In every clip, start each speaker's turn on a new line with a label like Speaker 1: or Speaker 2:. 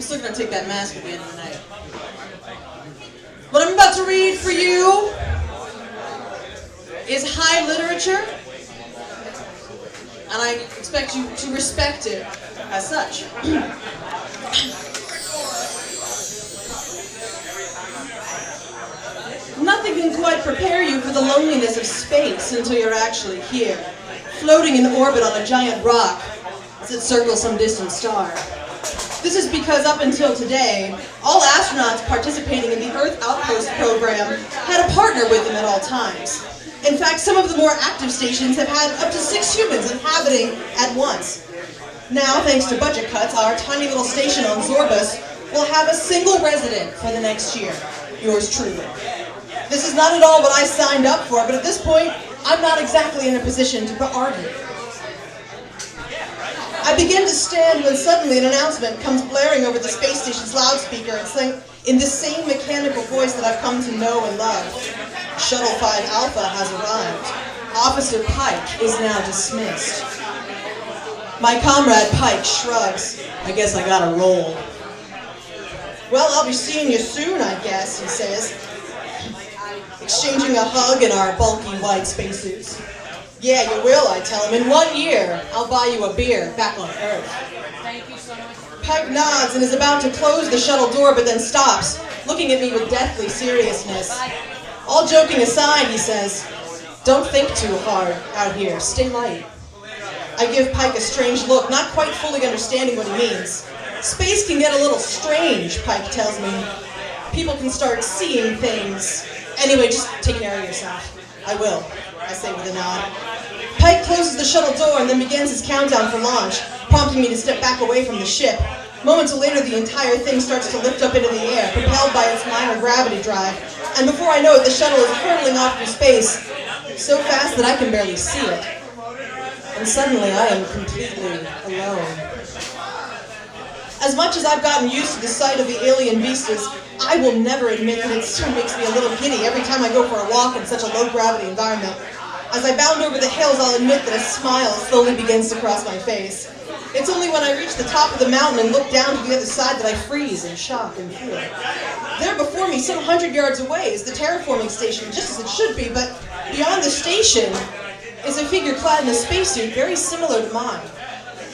Speaker 1: still gonna take that mask at the end of the night. What I'm about to read for you is high literature, and I expect you to respect it as such. Nothing can quite prepare you for the loneliness of space until you're actually here, floating in orbit on a giant rock as it circles some distant star. This is because up until today, all astronauts participating in the Earth Outpost program had a partner with them at all times. In fact, some of the more active stations have had up to 6 humans inhabiting at once. Now, thanks to budget cuts, our tiny little station on Zorbus will have a single resident for the next year. Yours truly. This is not at all what I signed up for, but at this point, I'm not exactly in a position to argue. I begin to stand when suddenly an announcement comes blaring over the space station's loudspeaker and saying, in the same mechanical voice that I've come to know and love, Shuttle 5 Alpha has arrived. Officer Pike is now dismissed. My comrade Pike shrugs. I guess I gotta roll. Well, I'll be seeing you soon, I guess, he says, exchanging a hug in our bulky white spacesuits. Yeah, you will, I tell him. In 1 year, I'll buy you a beer back on Earth.
Speaker 2: Thank you so much.
Speaker 1: Pike nods and is about to close the shuttle door, but then stops, looking at me with deathly seriousness. All joking aside, he says, don't think too hard out here. Stay light. I give Pike a strange look, not quite fully understanding what he means. Space can get a little strange, Pike tells me. People can start seeing things. Anyway, just take care of yourself. I will, I say with a nod. Pike closes the shuttle door and then begins his countdown for launch, prompting me to step back away from the ship. Moments later, the entire thing starts to lift up into the air, propelled by its minor gravity drive. And before I know it, the shuttle is hurtling off through space, so fast that I can barely see it. And suddenly, I am completely alone. As much as I've gotten used to the sight of the alien vistas, I will never admit that it still makes me a little giddy every time I go for a walk in such a low-gravity environment. As I bound over the hills, I'll admit that a smile slowly begins to cross my face. It's only when I reach the top of the mountain and look down to the other side that I freeze in shock and fear. There before me, some 100 yards away, is the terraforming station, just as it should be, but beyond the station is a figure clad in a spacesuit very similar to mine.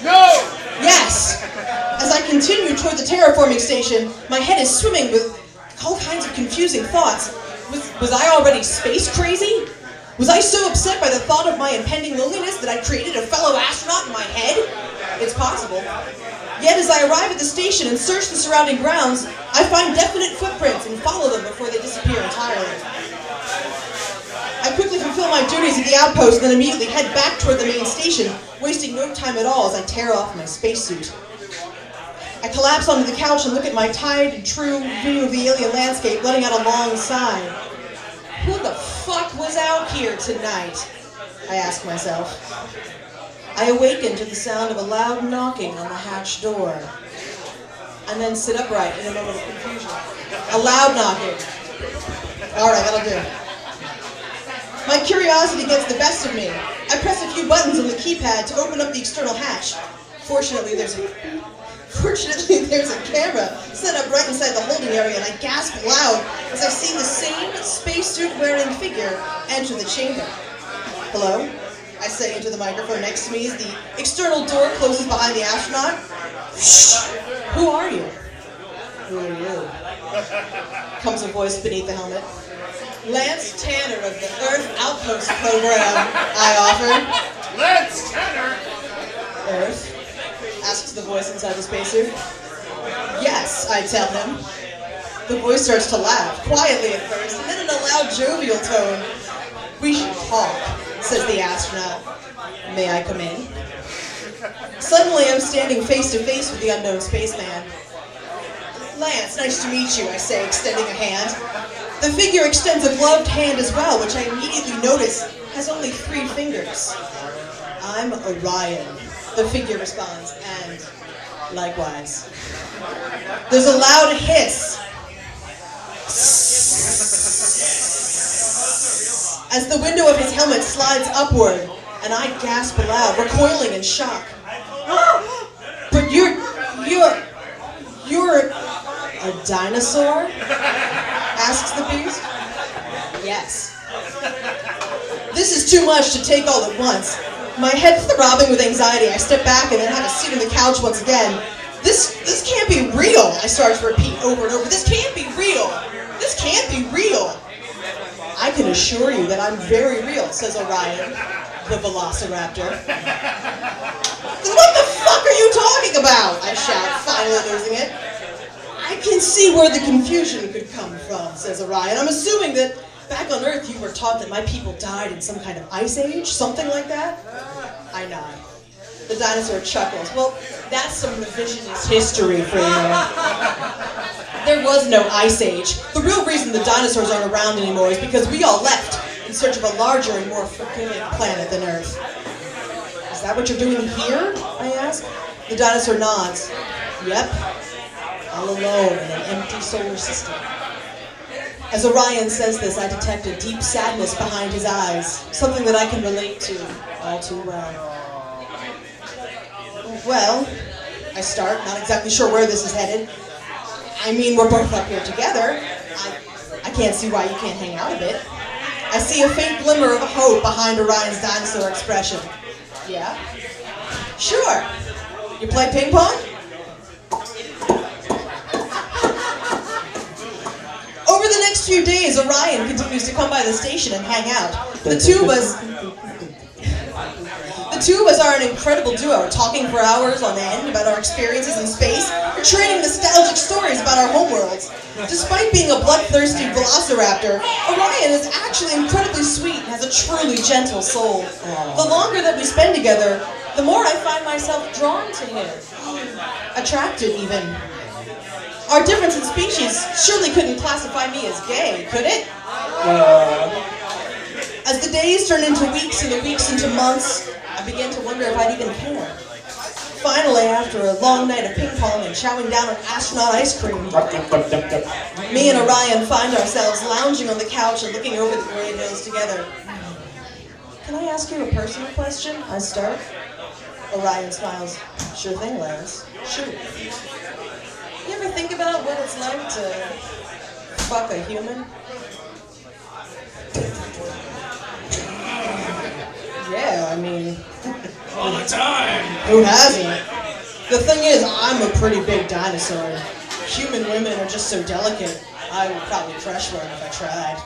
Speaker 2: No!
Speaker 1: Yes! As I continue toward the terraforming station, my head is swimming with all kinds of confusing thoughts. Was I already space crazy? Was I so upset by the thought of my impending loneliness that I created a fellow astronaut in my head? It's possible. Yet as I arrive at the station and search the surrounding grounds, I find definite footprints and follow them before they disappear entirely. I quickly fulfill my duties at the outpost and then immediately head back toward the main station, wasting no time at all as I tear off my spacesuit. I collapse onto the couch and look at my tired and true view of the alien landscape, letting out a long sigh. Who the fuck was out here tonight? I ask myself. I awaken to the sound of a loud knocking on the hatch door, and then sit upright in a moment of confusion. A loud knocking. All right, that'll do. My curiosity gets the best of me. I press a few buttons on the keypad to open up the external hatch. Fortunately, there's a camera set up right inside the holding area, and I gasp loud as I see the same spacesuit-wearing figure enter the chamber. Hello? I say into the microphone next to me as the external door closes behind the astronaut. Shh! Who are you? Who are you? Comes a voice beneath the helmet. Lance Tanner of the Earth Outpost program, I offer.
Speaker 2: Lance Tanner?
Speaker 1: Earth? Asks the voice inside the spacesuit. Yes, I tell him. The voice starts to laugh, quietly at first, and then in a loud, jovial tone. We should talk, says the astronaut. May I come in? Suddenly, I'm standing face to face with the unknown spaceman. Lance, nice to meet you, I say, extending a hand. The figure extends a gloved hand as well, which I immediately notice has only 3 fingers. I'm Orion, the figure responds, and likewise. There's a loud hiss as the window of his helmet slides upward, and I gasp aloud, recoiling in shock. But you're You're a dinosaur? Asks the beast. Yes. This is too much to take all at once. My head throbbing with anxiety, I step back and then have a seat on the couch once again. This can't be real, I start to repeat over and over. This can't be real. This can't be real. I can assure you that I'm very real, says Orion, the velociraptor. Then what the fuck are you talking about? I shout, finally losing it. I can see where the confusion could come from, says Orion. I'm assuming that back on Earth you were taught that my people died in some kind of ice age, something like that? I nod. The dinosaur chuckles. Well, that's some revisionist history for you. There was no ice age. The real reason the dinosaurs aren't around anymore is because we all left in search of a larger and more forgiving planet than Earth. Is that what you're doing here? I ask. The dinosaur nods. Yep. All alone in an empty solar system. As Orion says this, I detect a deep sadness behind his eyes, something that I can relate to all too well. Well, I start, not exactly sure where this is headed. I mean, we're both up here together. I can't see why you can't hang out a bit. I see a faint glimmer of hope behind Orion's dinosaur expression. Yeah? Sure. You play ping pong? Over the next few days, Orion continues to come by the station and hang out. The two of us are an incredible duo, talking for hours on end about our experiences in space, or trading nostalgic stories about our homeworlds. Despite being a bloodthirsty velociraptor, Orion is actually incredibly sweet and has a truly gentle soul. The longer that we spend together, the more I find myself drawn to him. Attracted, even. Our difference in species surely couldn't classify me as gay, could it? As the days turn into weeks and the weeks into months, I began to wonder if I'd even care. Finally, after a long night of ping pong and chowing down on astronaut ice cream, me and Orion find ourselves lounging on the couch and looking over the great hills together. Can I ask you a personal question? I start. Orion smiles. Sure thing, Lance. Shoot. You ever think about what it's like to fuck a human? Yeah, I mean...
Speaker 2: all the time!
Speaker 1: Who hasn't? The thing is, I'm a pretty big dinosaur. Human women are just so delicate, I would probably crush one if I tried.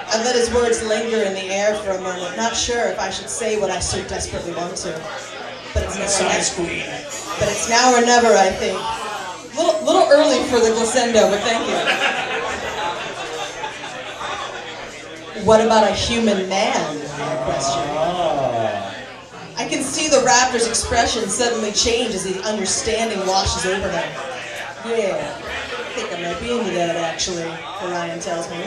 Speaker 1: I let his words linger in the air for a moment, not sure if I should say what I so desperately want to. But it's now or never, I think. Little early for the glissando, but thank you. What about a human man? Question. I can see the raptor's expression suddenly change as the understanding washes over him. Yeah, I think I might be into that, actually, Orion tells me.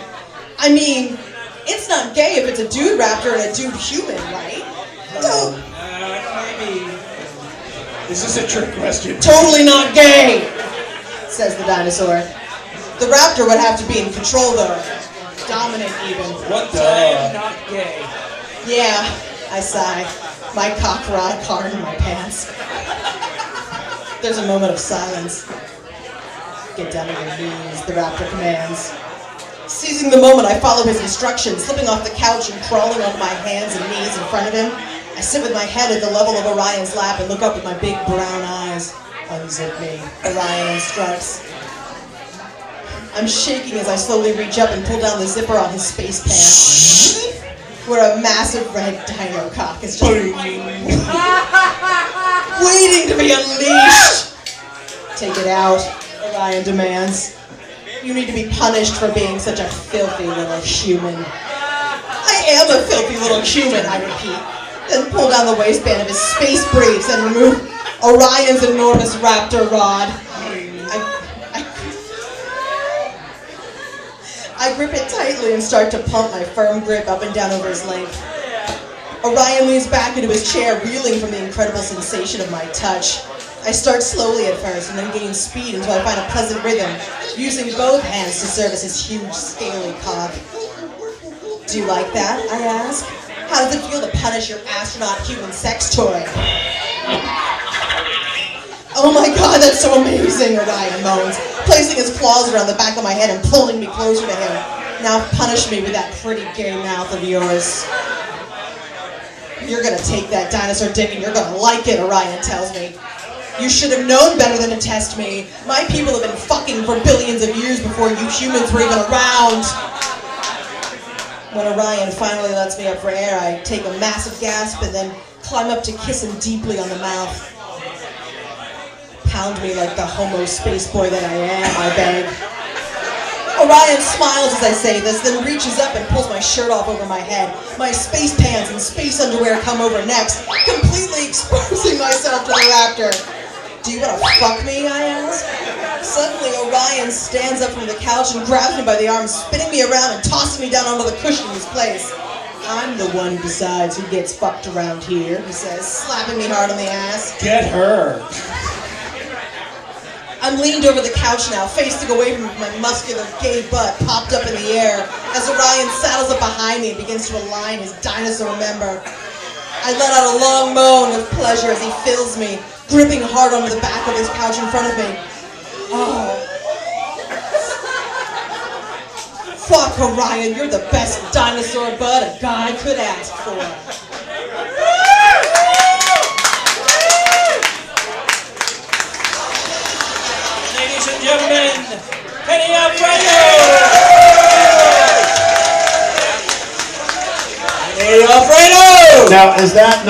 Speaker 1: I mean, it's not gay if it's a dude raptor and a dude human, right? No.
Speaker 2: Maybe. Is this a trick question?
Speaker 1: Totally not gay, says the dinosaur. The raptor would have to be in control, though. Dominant, even.
Speaker 2: What time not gay?
Speaker 1: Yeah, I sigh. My cock rod hard in my pants. There's a moment of silence. Get down on your knees, the raptor commands. Seizing the moment, I follow his instructions, slipping off the couch and crawling onto my hands and knees in front of him. I sit with my head at the level of Orion's lap and look up with my big brown eyes. Unzip me, Orion instructs. I'm shaking as I slowly reach up and pull down the zipper on his space pants, where a massive red dino cock is just waiting to be unleashed. Take it out, Orion demands. You need to be punished for being such a filthy little human. I am a filthy little human, I repeat. Then pull down the waistband of his space briefs and remove Orion's enormous raptor rod. I grip it tightly and start to pump my firm grip up and down over his length. Orion leans back into his chair, reeling from the incredible sensation of my touch. I start slowly at first and then gain speed until I find a pleasant rhythm, using both hands to service his huge, scaly cock. Do you like that? I ask. How does it feel to punish your astronaut human sex toy? Oh my god, that's so amazing, Orion moans, placing his claws around the back of my head and pulling me closer to him. Now punish me with that pretty gay mouth of yours. You're gonna take that dinosaur dick and you're gonna like it, Orion tells me. You should have known better than to test me. My people have been fucking for billions of years before you humans were even around. When Orion finally lets me up for air, I take a massive gasp and then climb up to kiss him deeply on the mouth. Pound me like the homo space boy that I am, I beg. Orion smiles as I say this, then reaches up and pulls my shirt off over my head. My space pants and space underwear come over next, completely exposing myself to the raptor. Do you want to fuck me, I ask? Suddenly, Orion stands up from the couch and grabs me by the arm, spinning me around and tossing me down onto the cushion in his place. I'm the one who decides who gets fucked around here, he says, slapping me hard on the ass.
Speaker 2: Get her.
Speaker 1: I'm leaned over the couch now, facing away from my muscular gay butt popped up in the air as Orion saddles up behind me and begins to align his dinosaur member. I let out a long moan of pleasure as he fills me, gripping hard onto the back of his couch in front of me. Oh. Fuck, Orion, you're the best dinosaur bud a guy could ask for.
Speaker 2: Ladies and gentlemen, PennyAlfredo! PennyAlfredo!
Speaker 3: Now, is that